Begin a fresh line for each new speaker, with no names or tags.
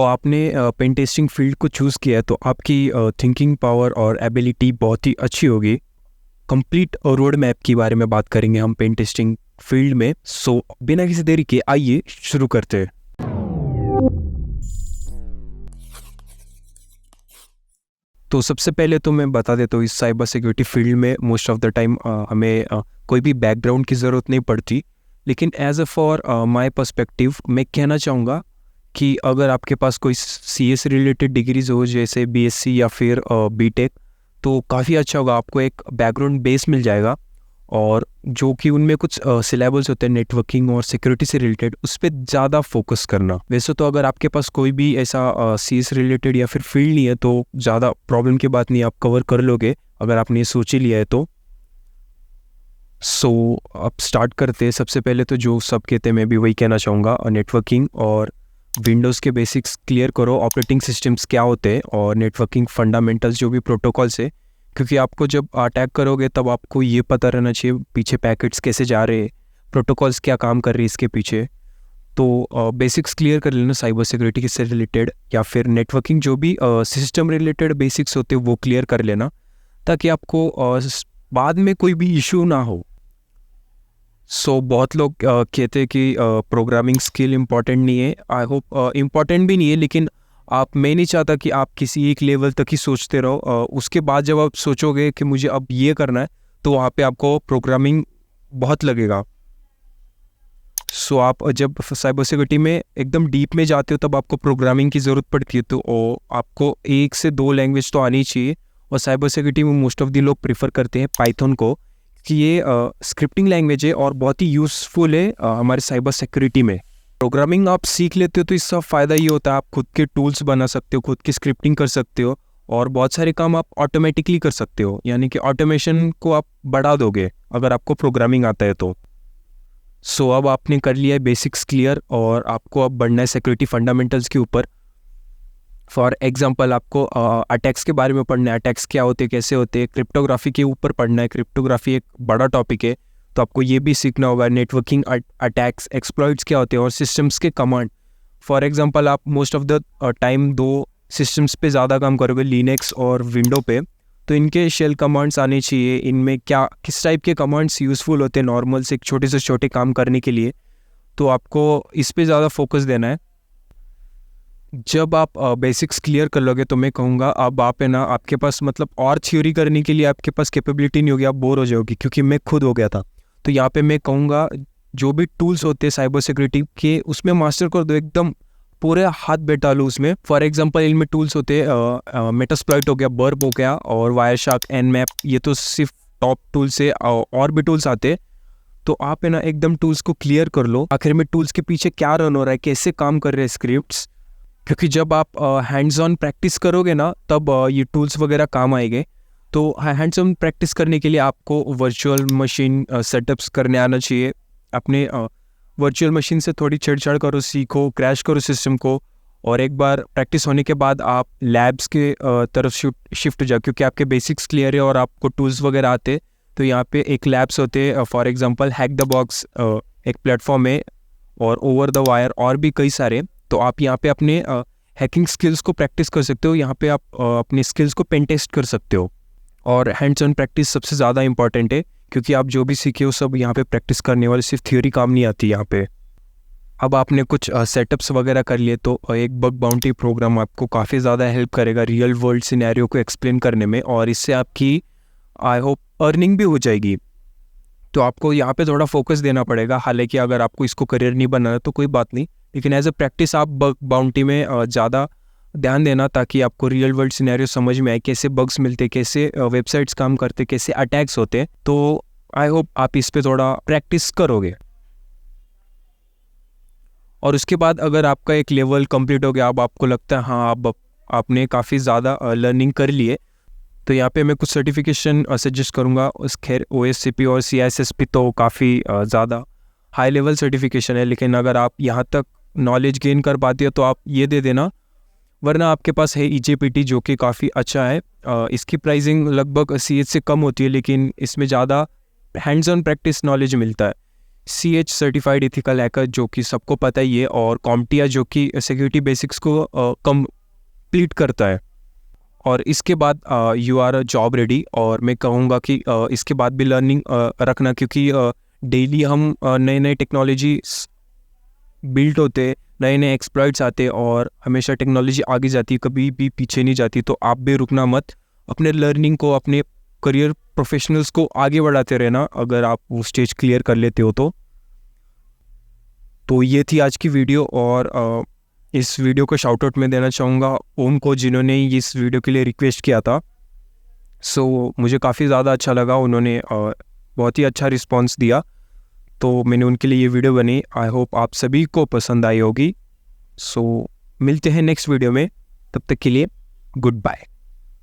आपने pen testing field को choose किया है तो आपकी थिंकिंग पावर और एबिलिटी बहुत ही अच्छी होगी। कंप्लीट रोड मैप के बारे में बात करेंगे हम पेन टेस्टिंग फील्ड में। बिना किसी देरी के आइए शुरू करते हैं। तो सबसे पहले तो मैं बता देता हूँ, इस साइबर सिक्योरिटी फील्ड में मोस्ट ऑफ द टाइम हमें कोई भी बैकग्राउंड की ज़रूरत नहीं पड़ती। लेकिन as a for my perspective मैं कहना चाहूँगा कि अगर आपके पास कोई CS रिलेटेड डिग्रीज हो, जैसे BSc या फिर BTech, तो काफ़ी अच्छा होगा। आपको एक बैकग्राउंड बेस मिल जाएगा और जो कि उनमें कुछ सिलेबस होते हैं नेटवर्किंग और सिक्योरिटी से रिलेटेड, उस पर ज़्यादा फोकस करना। वैसे तो अगर आपके पास कोई भी ऐसा CS रिलेटेड या फिर फील्ड नहीं है तो ज़्यादा प्रॉब्लम की बात नहीं, आप कवर कर लोगे अगर आपने ये सोच ही लिया है तो। अब स्टार्ट करते हैं। सबसे पहले तो जो सब कहते हैं मैं भी वही कहना चाहूँगा, नेटवर्किंग और विंडोज़ के बेसिक्स क्लियर करो। ऑपरेटिंग सिस्टम्स क्या होते हैं और नेटवर्किंग फंडामेंटल्स जो भी प्रोटोकॉल्स है, क्योंकि आपको जब अटैक करोगे तब आपको ये पता रहना चाहिए पीछे पैकेट्स कैसे जा रहे हैं, प्रोटोकॉल्स क्या काम कर रही है इसके पीछे। तो बेसिक्स क्लियर कर लेना साइबर सिक्योरिटी से रिलेटेड, या फिर नेटवर्किंग जो भी सिस्टम रिलेटेड बेसिक्स होते हैं वो क्लियर कर लेना, ताकि आपको बाद में कोई भी इशू ना हो। बहुत लोग कहते हैं कि प्रोग्रामिंग स्किल इम्पॉर्टेंट नहीं है। आई होप इम्पॉर्टेंट भी नहीं है, लेकिन मैं नहीं चाहता कि आप किसी एक लेवल तक ही सोचते रहो। उसके बाद जब आप सोचोगे कि मुझे अब ये करना है, तो वहाँ पे आपको प्रोग्रामिंग बहुत लगेगा। आप जब साइबर सिक्योरिटी में एकदम डीप में जाते हो तब आपको प्रोग्रामिंग की ज़रूरत पड़ती है। तो आपको 1 से 2 लैंग्वेज तो आनी चाहिए, और साइबर सिक्योरिटी में मोस्ट ऑफ दी लोग प्रीफर करते हैं पाइथन को, कि ये स्क्रिप्टिंग लैंग्वेज है और बहुत ही यूज़फुल है हमारे साइबर सिक्योरिटी में। प्रोग्रामिंग आप सीख लेते हो तो इसका फ़ायदा ये होता है, आप खुद के टूल्स बना सकते हो, खुद की स्क्रिप्टिंग कर सकते हो, और बहुत सारे काम आप ऑटोमेटिकली कर सकते हो। यानी कि ऑटोमेशन को आप बढ़ा दोगे अगर आपको प्रोग्रामिंग आता है तो। अब आपने कर लिया है बेसिक्स क्लियर, और आपको अब बढ़ना है सिक्योरिटी फंडामेंटल्स के ऊपर। फॉर एग्जांपल आपको अटैक्स के बारे में पढ़ना है, अटैक्स क्या होते हैं, कैसे होते हैं। क्रिप्टोग्राफी के ऊपर पढ़ना है, क्रिप्टोग्राफी एक बड़ा टॉपिक है, तो आपको ये भी सीखना होगा। नेटवर्किंग अटैक्स, एक्सप्लॉइट्स क्या होते हैं, और सिस्टम्स के कमांड। फॉर एग्जांपल आप most of the time 2 systems पे ज़्यादा काम करोगे, लिनक्स और विंडो पे, तो इनके शेल कमांड्स आने चाहिए। इनमें क्या किस टाइप के कमांड्स यूज़फुल होते हैं नॉर्मल से छोटे काम करने के लिए, तो आपको इस पे ज़्यादा फोकस देना है। जब आप बेसिक्स क्लियर कर लोगे तो मैं कहूँगा अब आप है ना, आपके पास मतलब और थ्योरी करने के लिए आपके पास कैपेबिलिटी नहीं होगी, आप बोर हो जाओगे, क्योंकि मैं खुद हो गया था। तो यहाँ पे मैं कहूँगा जो भी टूल्स होते हैं साइबर सिक्योरिटी के, उसमें मास्टर कर दो, एकदम पूरे हाथ बैठा लो उसमें। फॉर एग्जांपल इनमें टूल्स होते हैं मेटास्प्लॉइट हो गया, बर्ब हो गया, और वायरशार्क, एनमैप, ये तो सिर्फ टॉप टूल्स है, और भी टूल्स आते हैं। तो आप है ना एकदम टूल्स को क्लियर कर लो। आखिर में टूल्स के पीछे क्या रन हो रहा है, कैसे काम कर रहे हैं स्क्रिप्ट्स, क्योंकि जब आप हैंड्स ऑन प्रैक्टिस करोगे ना, तब ये टूल्स वगैरह काम आएंगे। तो हैंड्स ऑन प्रैक्टिस करने के लिए आपको वर्चुअल मशीन सेटअप्स करने आना चाहिए। अपने वर्चुअल मशीन से थोड़ी छेड़छाड़ करो, सीखो, क्रैश करो सिस्टम को, और एक बार प्रैक्टिस होने के बाद आप लैब्स के तरफ शिफ्ट हो जाओ, क्योंकि आपके बेसिक्स क्लियर है और आपको टूल्स वगैरह आते। तो यहाँ पे एक लैब्स होते हैं, for example hack the box एक प्लेटफॉर्म है, और ओवर द वायर और भी कई सारे। तो आप यहाँ पे अपने हैकिंग स्किल्स को प्रैक्टिस कर सकते हो। यहाँ पे आप अपने स्किल्स को पेन टेस्ट कर सकते हो, और हैंड्स ऑन प्रैक्टिस सबसे ज़्यादा इंपॉर्टेंट है, क्योंकि आप जो भी सीखे हो सब यहाँ पे प्रैक्टिस करने वाले, सिर्फ थ्योरी काम नहीं आती यहाँ पे। अब आपने कुछ सेटअप्स वगैरह कर लिए, तो एक बग बाउंटी प्रोग्राम आपको काफ़ी ज़्यादा हेल्प करेगा रियल वर्ल्ड सिनेरियो को एक्सप्लेन करने में, और इससे आपकी आई होप अर्निंग भी हो जाएगी। तो आपको यहाँ पे थोड़ा फोकस देना पड़ेगा। हालांकि अगर आपको इसको करियर नहीं बनाना तो कोई बात नहीं, लेकिन एज अ प्रैक्टिस आप बग बाउंटी में ज़्यादा ध्यान देना, ताकि आपको रियल वर्ल्ड सिनेरियो समझ में आए, कैसे बग्स मिलते, कैसे वेबसाइट्स काम करते, कैसे अटैक्स होते। तो आई होप आप इस पे थोड़ा प्रैक्टिस करोगे। और उसके बाद अगर आपका एक लेवल कंप्लीट हो गया, अब आपको लगता है हाँ अब आपने काफ़ी ज़्यादा लर्निंग कर लिए, तो यहाँ पे मैं कुछ सर्टिफिकेशन सजेस्ट करूँगा। उस खैर OSCP और CISSP तो काफ़ी ज़्यादा हाई लेवल सर्टिफिकेशन है, लेकिन अगर आप यहाँ तक नॉलेज गेन कर पाती हो तो आप ये दे देना। वरना आपके पास है EJPT, जो कि काफ़ी अच्छा है। इसकी प्राइसिंग लगभग CS से कम होती है, लेकिन इसमें ज़्यादा हैंड्स ऑन प्रैक्टिस नॉलेज मिलता है। CH सर्टिफाइड इथिकल हैकर जो कि सबको पता ही है, और कॉम्टिया जो कि सिक्योरिटी बेसिक्स को कंप्लीट करता है। और इसके बाद यू आर जॉब रेडी। और मैं कहूँगा कि इसके बाद भी लर्निंग रखना, क्योंकि डेली हम नए नए टेक्नोलॉजी बिल्ड होते, नए नए एक्सप्लॉइट्स आते, और हमेशा टेक्नोलॉजी आगे जाती है, कभी भी पीछे नहीं जाती। तो आप भी रुकना मत, अपने लर्निंग को, अपने करियर प्रोफेशनल्स को आगे बढ़ाते रहना, अगर आप वो स्टेज क्लियर कर लेते हो तो ये थी आज की वीडियो। और इस वीडियो को शाउट आउट में देना चाहूँगा ओम को, जिन्होंने इस वीडियो के लिए रिक्वेस्ट किया था। सो मुझे काफ़ी ज़्यादा अच्छा लगा, उन्होंने बहुत ही अच्छा रिस्पॉन्स दिया, तो मैंने उनके लिए ये वीडियो बनी। आई होप आप सभी को पसंद आई होगी। सो मिलते हैं नेक्स्ट वीडियो में, तब तक के लिए गुड बाय।